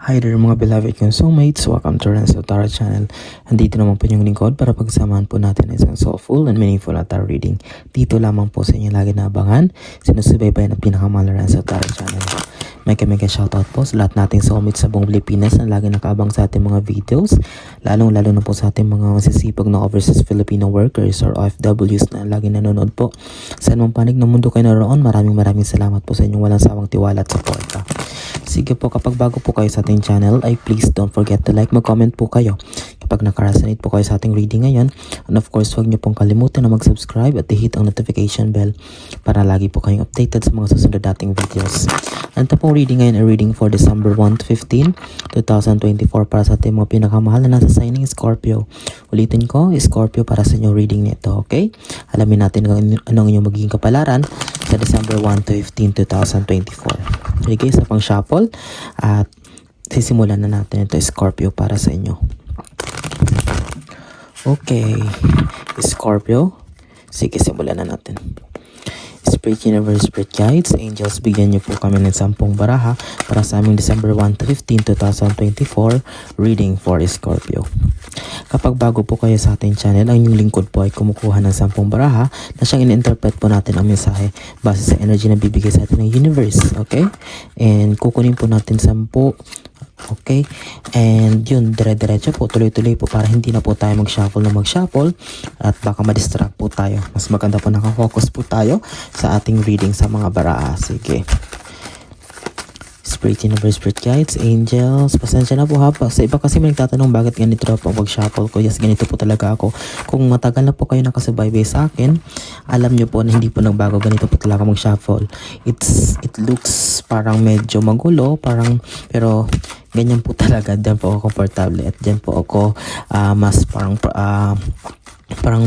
Hi there mga beloved kong soulmates, welcome to Renzo Tarot Channel. Andito naman po yung lingkod para pagsamahan po natin isang soulful and meaningful na tarot reading. Dito lamang po sa inyo lagi naabangan, sinusubaybayan ang pinakamahal na Renzo Tarot Channel. May shoutout po sa lahat nating soulmates sa buong Pilipinas na lagi nakabang sa ating mga videos, lalong lalo na po sa ating mga masisipag na overseas Filipino workers or OFWs na lagi nanonood po. Sa anumang panig ng mundo kayo naroon, maraming salamat po sa inyong walang sawang tiwala at suporta. Sige po, kapag bago po kayo sa ating channel ay please don't forget to like, mag-comment po kayo kapag nakaresonate po kayo sa ating reading ngayon, and of course huwag niyo pong kalimutan na mag-subscribe at i-hit ang notification bell para lagi po kayong updated sa mga susunod nating videos. And ito pong reading ngayon ay reading for December 1 to 15, 2024 para sa ating mga pinakamahal na nasa signing Scorpio. Ulitin ko, Scorpio para sa inyong reading nito, okay? Alamin natin anong inyong magiging kapalaran sa December 1 to 15, 2024. Okay, sa pang shuffle at sisimulan na natin ito Scorpio para sa inyo. Okay, Scorpio, sige simulan na natin. Spirit Universe, Spirit Guides, Angels, bigyan niyo po kami ng 10 baraha para sa aming December 1 to 15, 2024 reading for Scorpio. Kapag bago po kayo sa ating channel, ang inyong lingkod po ay kumukuha ng 10 baraha na siyang in-interpret po natin ang mensahe base sa energy na bibigay sa atin ng universe, okay? And kukunin po natin 10, okay? And yun, dire-diretso po, tuloy-tuloy po para hindi na po tayo mag-shuffle at baka ma-distract po tayo. Mas maganda po nakafocus po tayo sa ating reading sa mga baraha. Sige. Spirit Universe, Spirit Guides, Angels, pasensya na po ha. Sa iba kasi may nagtatanong bakit ganito po mag-shuffle ko. Yes, ganito po talaga ako. Kung matagal na po kayo nakasubaybay sa akin, alam nyo po na hindi po nagbago, ganito po talaga mag-shuffle. It looks parang medyo magulo, pero ganyan po talaga. Diyan po ako komportable at diyan po ako mas parang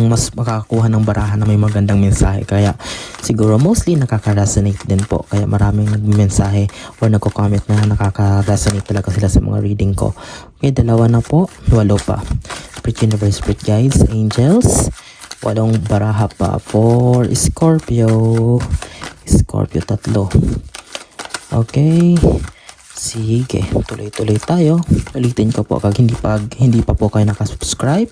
mas makakakuha ng baraha na may magandang mensahe. Kaya siguro mostly nakaka-resonate din po. Kaya maraming nagmensahe or nagko-comment na nakaka-resonate talaga sila sa mga reading ko. Okay, 2 na po. 8 pa. Spirit Universe, Spirit Guides, Angels. 8 baraha pa for Scorpio. Scorpio 3. Okay. Sige, tuloy-tuloy tayo. Ulitin ko po, kag hindi pa po kayo nakasubscribe,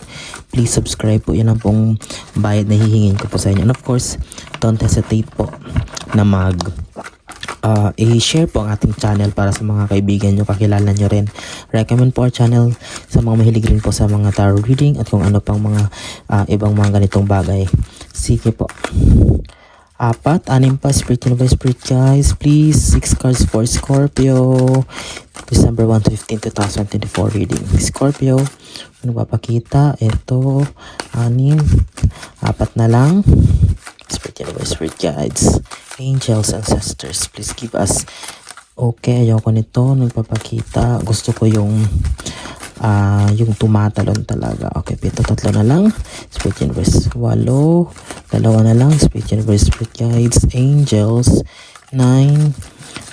please subscribe po. Yan ang pong bayad na hihingin ko po sa inyo. And of course, don't hesitate po na i-share po ang ating channel para sa mga kaibigan nyo, kakilala nyo rin. Recommend po our channel sa mga mahilig rin po sa mga tarot reading at kung ano pang mga ibang mga ganitong bagay. Sige po. 4, 6 pa, Spirit Universe, Spirit Guides, please. 6 cards for Scorpio. December 1 to 15, 2024 reading. Scorpio, ano papakita? Ito, 6. 4 na lang. Spirit Universe, Spirit Guides, Angels, Ancestors, please give us. Okay, ayoko nito. Nagpapakita. Gusto ko yung tumatalon talaga. Okay, 7, 3 na lang. Spirit Universe, 8, 2 na lang. Spirit Universe, Spirit Guides, Angels, 9,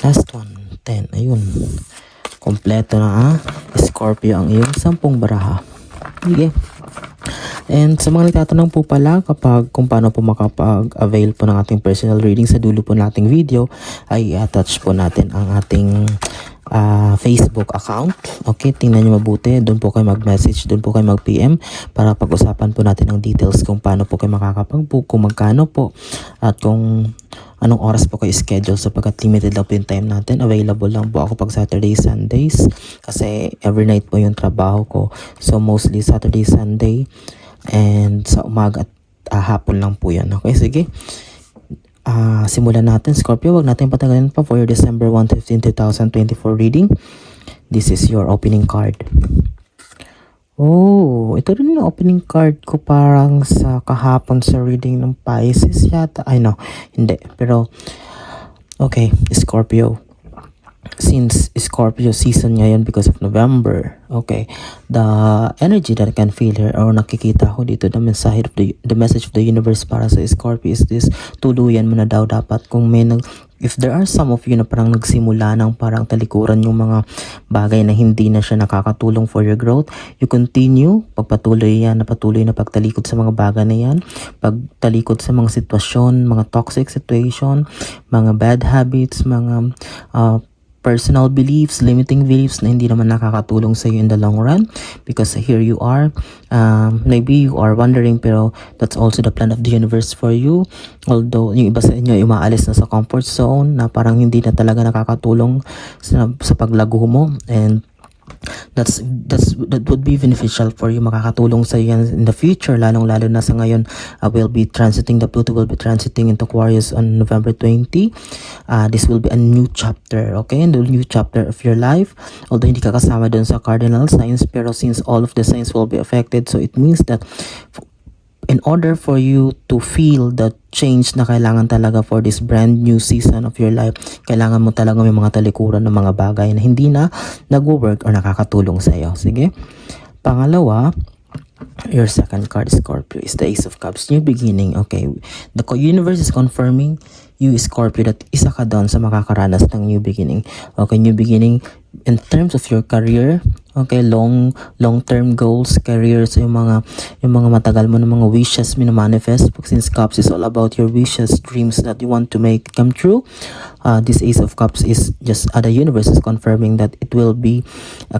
last one, 10. Ayun, kompleto na Scorpio ang iyong 10 baraha. Sige. And sa mga nagtatanong po pala kung paano po makapag-avail po ng ating personal reading, sa dulo po nating video ay attach po natin ang ating Facebook account. Okay, tingnan nyo mabuti. Doon po kayo mag-message, doon po kayo mag-PM para pag-usapan po natin ang details kung paano po kayo makakapag-book, kung magkano po, at kung anong oras po kayo schedule, sapagkat limited lang po yung time natin. Available lang po ako pag Saturday, Sundays kasi every night po yung trabaho ko. So mostly Saturday, Sunday, and sa umaga at hapon lang po yan. Okay, sige. Simulan natin, Scorpio. Wag natin patagalin pa for your December 1 to 15, 2024 reading. This is your opening card. Oh, ito rin yung opening card ko parang sa kahapon sa reading ng Pisces yata. Ay no, hindi. Pero, okay, Scorpio. Since Scorpio season ngayon because of November, okay, the energy that I can feel here or nakikita ko dito, the message of the universe para sa Scorpio is this: tuluyan mo na daw dapat kung if there are some of you na parang nagsimula ng parang talikuran yung mga bagay na hindi na siya nakakatulong for your growth, you continue, patuloy na pagtalikod sa mga bagay na yan, pagtalikod sa mga sitwasyon, mga toxic situation, mga bad habits, mga personal beliefs, limiting beliefs na hindi naman nakakatulong sa iyo in the long run, because here you are, maybe you are wondering, pero that's also the plan of the universe for you. Although yung iba sa inyo ay umaalis na sa comfort zone na parang hindi na talaga nakakatulong sa paglago mo, and that would be beneficial for you, makakatulong sa iyo in the future, lalo na sa ngayon. Pluto will be transiting into Aquarius on November 20. This will be a new chapter, okay, and the new chapter of your life. Although hindi ka kasama dun sa cardinal signs, pero since all of the signs will be affected, so it means that in order for you to feel the change na kailangan talaga for this brand new season of your life, kailangan mo talaga may mga talikuran ng mga bagay na hindi na nag-work or nakakatulong sa iyo. Sige. Pangalawa, your second card, Scorpio, is the Ace of Cups, new beginning. Okay, the universe is confirming you, Scorpio, that isa ka doon sa makakaranas ng new beginning. Okay, new beginning in terms of your career. Okay, long-term goals, careers, yung mga matagal mo na mga wishes manifest. Since Cups is all about your wishes, dreams that you want to make come true. This Ace of Cups is just the universe is confirming that it will be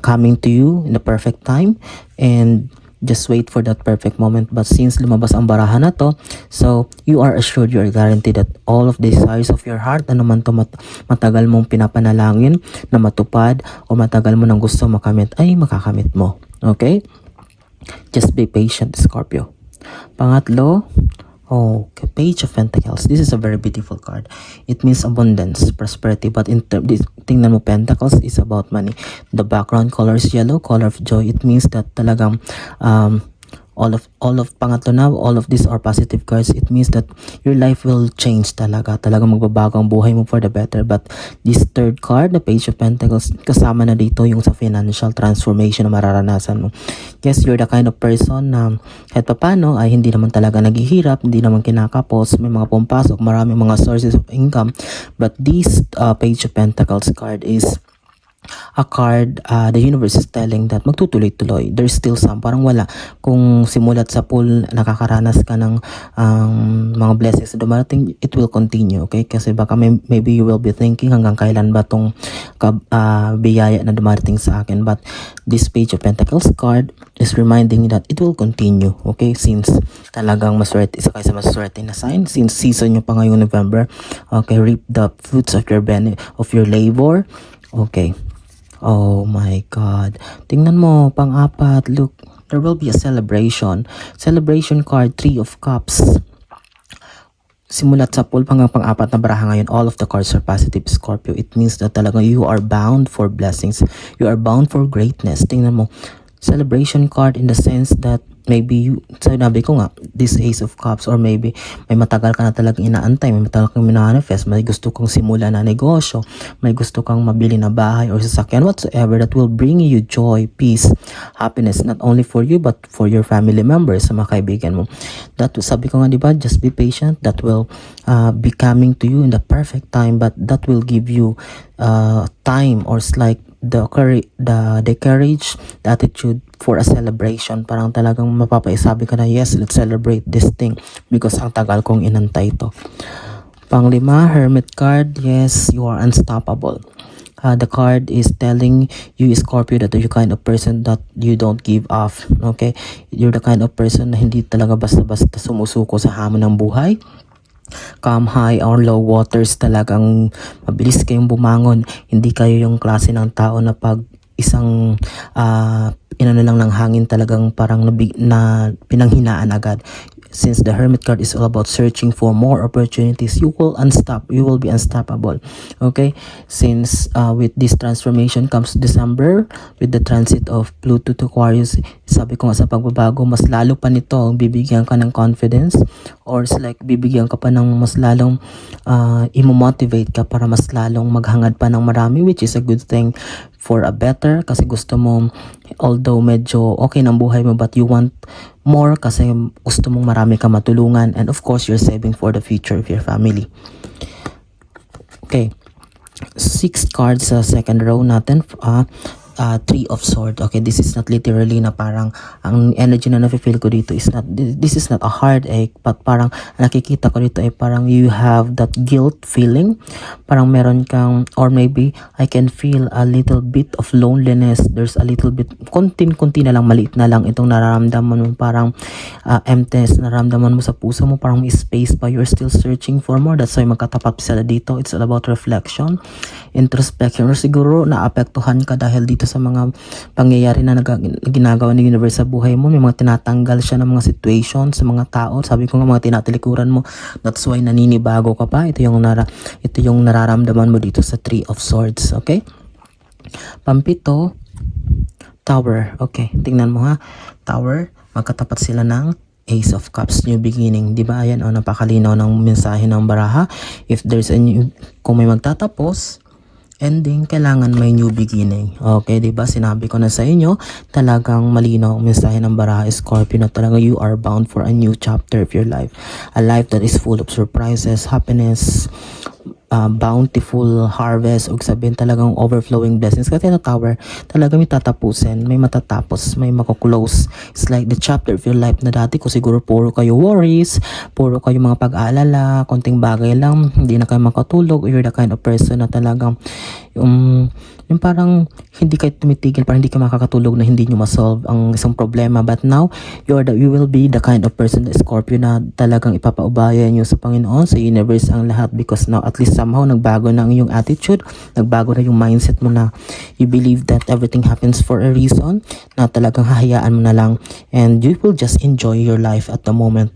coming to you in the perfect time, and just wait for that perfect moment. But since lumabas ang barahan na to, so you are assured, you are guaranteed that all of the desires of your heart, ano man to matagal mong pinapanalangin na matupad, o matagal mo nang gusto makamit, ay makakamit mo. Okay? Just be patient, Scorpio. Pangatlo, Page of Pentacles. This is a very beautiful card. It means abundance, prosperity, but tingnan mo, Pentacles is about money. The background color is yellow, color of joy. It means that talagang all of pangatlo na, all of these are positive cards. It means that your life will change talaga magbabago ang buhay mo for the better. But this third card, the Page of Pentacles, kasama na dito yung sa financial transformation na mararanasan mo. Yes, you're the kind of person na kahit papano ay hindi naman talaga naghihirap, hindi naman kinakapos, may mga pumpasok, maraming mga sources of income. But this Page of Pentacles card is a card, the universe is telling that magtutuloy-tuloy. There's still some, parang wala. Kung simulat sa pool, nakakaranas ka ng mga blessings na dumarating, it will continue, okay? Kasi baka maybe you will be thinking, hanggang kailan ba tong biyaya na dumarating sa akin? But this Page of Pentacles card is reminding that it will continue, okay? Since talagang maswerte, isa kayo sa maswerte na sign, since season nyo pa ngayong November, okay, reap the fruits of your labor, okay. Oh my God. Tingnan mo, pang-apat, look, there will be a celebration. Celebration card, 3 of Cups. Simulat sa pool hanggang pang-apat na baraha ngayon, all of the cards are positive, Scorpio. It means that talaga you are bound for blessings. You are bound for greatness. Tingnan mo, celebration card in the sense that maybe sabi ko nga, this Ace of Cups, or maybe may matagal ka na talagang inaantay, may matagal kang manifest, may gusto kang simula na negosyo, may gusto kang mabili na bahay or sasakyan, whatsoever that will bring you joy, peace, happiness, not only for you but for your family members, sa mga kaibigan mo. That, sabi ko nga, diba, just be patient. That will be coming to you in the perfect time, but that will give you time, or it's like the courage, the attitude for a celebration. Parang talagang mapapaisabi ka na, yes, let's celebrate this thing because ang tagal kong inantay ito. Panglima, Hermit card. Yes, you are unstoppable. The card is telling you, Scorpio, that you're the kind of person that you don't give up. Okay? You're the kind of person na hindi talaga basta-basta sumusuko sa hamon ng buhay. Calm high or low waters, talagang mabilis kayong bumangon. Hindi kayo yung klase ng tao na pag isang inano lang ng hangin, talagang parang na pinanghinaan agad. Since the Hermit card is all about searching for more opportunities, you will be unstoppable. Okay? Since with this transformation comes December, with the transit of Pluto to Aquarius, sabi ko nga sa pagbabago, mas lalo pa nito, bibigyan ka ng confidence, or it's like bibigyan ka pa ng mas lalong imo-motivate ka para mas lalong maghangad pa ng marami, which is a good thing for a better, kasi gusto mo, although medyo okay ng buhay mo, but you want more kasi gusto mong marami ka matulungan, and of course you're saving for the future of your family. Okay, 6 cards sa second row natin. Three of Swords. Okay, this is not literally na parang ang energy na nafe-feel ko dito is not, this is not a heartache, but parang nakikita ko dito ay parang you have that guilt feeling. Parang meron kang, or maybe I can feel a little bit of loneliness. There's a little bit, konti na lang, maliit na lang itong nararamdaman mo, parang emptiness nararamdaman mo sa puso mo, parang may space pa, you're still searching for more. That's why magkatapat sila dito. It's all about reflection, introspection, or siguro naapektuhan ka dahil dito sa mga pangyayari na ginagawa ng universe sa buhay mo. May mga tinatanggal siya ng mga situation sa mga tao. Sabi ko nga, mga tinatalikuran mo. That's why naninibago ka pa. Ito yung nararamdaman mo dito sa Three of Swords. Okay? Pampito, Tower. Okay, tingnan mo ha. Tower, magkatapat sila ng Ace of Cups, new beginning. Diba? Ayan, napakalinaw ng mensahe ng baraha. If there's a new, kung may magtatapos, ending, kailangan may new beginning. Okay, diba? Sinabi ko na sa inyo, talagang malinaw ang mensahe ng baraha, Scorpio, na talaga you are bound for a new chapter of your life. A life that is full of surprises, happiness, bountiful harvest, o sabihin talagang overflowing blessings. Kasi na Tower, talaga may tatapusin, may matatapos, may mako-close. It's like the chapter of your life na dati ko siguro puro kayo worries, puro kayo mga pag-aalala, konting bagay lang, hindi na kayo makatulog, you're the kind of person na talagang yung parang hindi kayo tumitigil, parang hindi ka makakatulog na hindi nyo masolve ang isang problema. But now, you will be the kind of person, the Scorpio, na talagang ipapaubaya nyo sa Panginoon, sa universe ang lahat, because now at least somehow nagbago na ang iyong attitude, nagbago na yung mindset mo na you believe that everything happens for a reason, na talagang hahayaan mo na lang and you will just enjoy your life at the moment.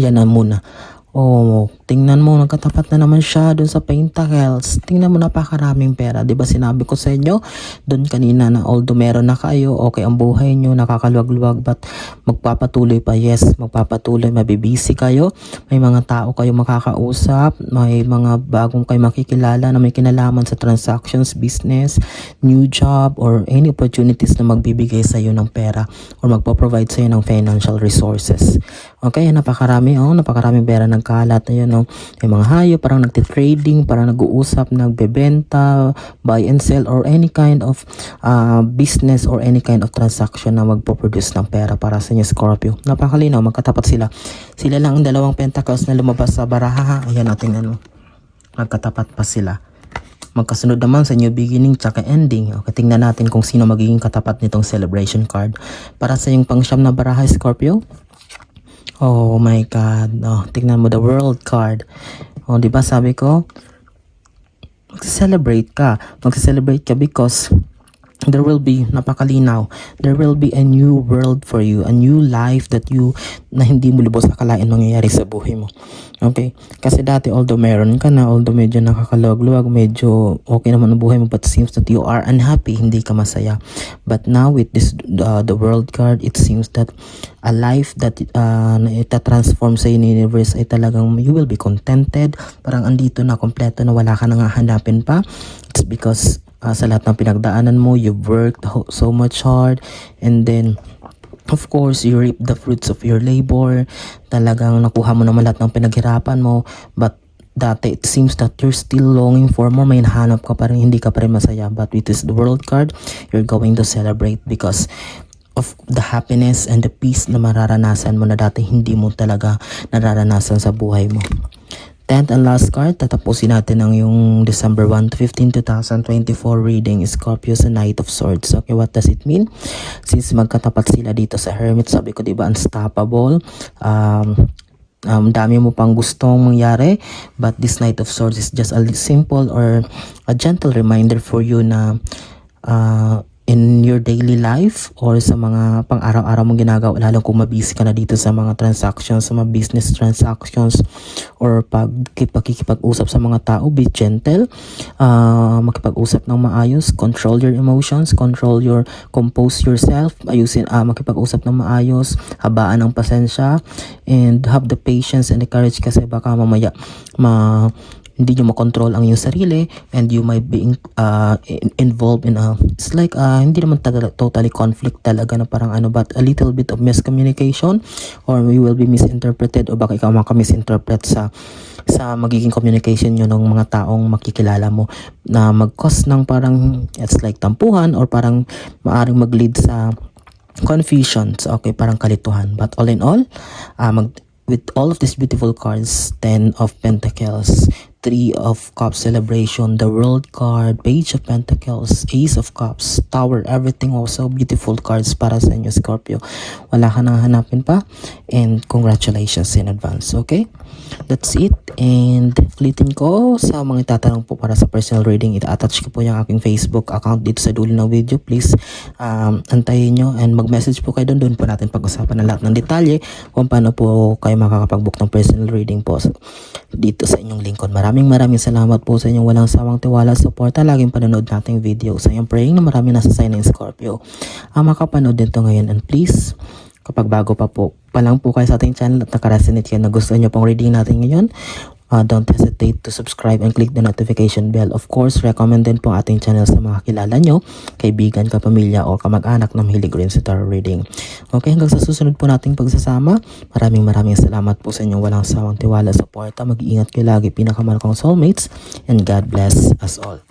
Yan na muna. Oh, tingnan mo, nagkatapat na naman siya dun sa Pentacles. Tingnan mo, napakaraming pera. Diba sinabi ko sa inyo dun kanina na although meron na kayo, okay ang buhay nyo, nakakaluwag-luwag, but magpapatuloy pa. Yes, magpapatuloy, mabibisi kayo. May mga tao kayo makakausap, may mga bagong kayo makikilala na may kinalaman sa transactions, business, new job, or any opportunities na magbibigay sa iyo ng pera or magpo-provide sa iyo ng financial resources. Okay, napakarami, napakaraming pera nagkalat. Ayun, may mga hayop, parang nagtitrading, parang nag-uusap, nagbebenta, buy and sell, or any kind of business or any kind of transaction na magpo-produce ng pera para sa inyo, Scorpio. Napakalinaw, magkatapat sila. Sila lang ang dalawang pentacles na lumabas sa baraha. Ayan natin, magkatapat pa sila. Magkasunod naman sa new beginning tsaka ending. Okay, tingnan natin kung sino magiging katapat nitong celebration card. Para sa yung pangsyam na baraha, Scorpio. Oh my God. Tingnan mo, the World card. Di ba sabi ko, magse-celebrate ka. Magse-celebrate ka because there will be, napakalinaw, there will be a new world for you, a new life na hindi mo lubos akalain mangyayari sa buhay mo. Okay? Kasi dati, although meron ka na, although medyo nakakaluwag-luwag, medyo okay naman ang buhay mo, but it seems that you are unhappy, hindi ka masaya. But now, with this, the World card, it seems that a life that na ita-transform sa universe ay talagang you will be contented. Parang andito na, kompleto na, wala ka nang hahanapin pa. It's because sa lahat ng pinagdaanan mo, you've worked so much hard, and then of course you reap the fruits of your labor. Talagang nakuha mo naman lahat ng pinaghirapan mo, but dati it seems that you're still longing for more, may nahanap ka pa rin, hindi ka pa rin masaya. But with this World card, you're going to celebrate because of the happiness and the peace na mararanasan mo na dati hindi mo talaga nararanasan sa buhay mo. 10th and last card, tatapusin natin ang yung December 1 to 15, 2024 reading, Scorpio sa Knight of Swords. Okay, what does it mean? Since magkatapat sila dito sa Hermit, sabi ko diba, unstoppable, dami mo pang gustong mangyari, but this Knight of Swords is just a simple or a gentle reminder for you na in your daily life or sa mga pang-araw-araw mong ginagawa, lalo kung mabisi ka na dito sa mga transactions, sa mga business transactions, or pakikipag-usap sa mga tao, be gentle, makipag-usap ng maayos, control your emotions, compose yourself, makipag-usap ng maayos, habaan ng pasensya, and have the patience and the courage kasi baka mamaya hindi nyo makontrol ang iyong sarili, and you might be involved in it's like hindi naman totally conflict talaga na parang but a little bit of miscommunication, or you will be misinterpreted, o baka ikaw maka-misinterpret sa magiging communication nyo ng mga taong makikilala mo, na mag-cause ng parang it's like tampuhan, or parang maaring mag-lead sa confusions, okay, parang kalituhan. But all in all, with all of these beautiful cards, 10 of Pentacles, 3 of Cups celebration, the World card, Page of Pentacles, Ace of Cups, Tower, everything also beautiful cards para sa inyo, Scorpio. Wala ka nang hanapin pa, and congratulations in advance, okay? That's it, and ulitin ko sa mga itatanong po para sa personal reading, ita-attach ko po yung aking Facebook account dito sa dulo ng video. Please antayin nyo and mag-message po kayo doon po natin pag-usapan ng lahat ng detalye kung paano po kayo makakapag-book ng personal reading po dito sa inyong lingkod. Maraming salamat po sa inyong walang sawang tiwala at suporta. Laging panonood nating video. Sa iyong praying na marami nasa sign ng Scorpio makapanood din to ngayon. And please, kapag bago pa lang po kayo sa ating channel at nakaresonate kayo na gusto nyo pong reading natin ngayon, don't hesitate to subscribe and click the notification bell. Of course, recommend din po ating channel sa mga kilala nyo, kaibigan, kapamilya, o kamag-anak na mahilig rin sa tarot reading. Okay, hanggang sa susunod po nating pagsasama, maraming salamat po sa inyong walang sawang tiwala, suporta. Mag-iingat kayo lagi, pinakamahal kong soulmates, and God bless us all.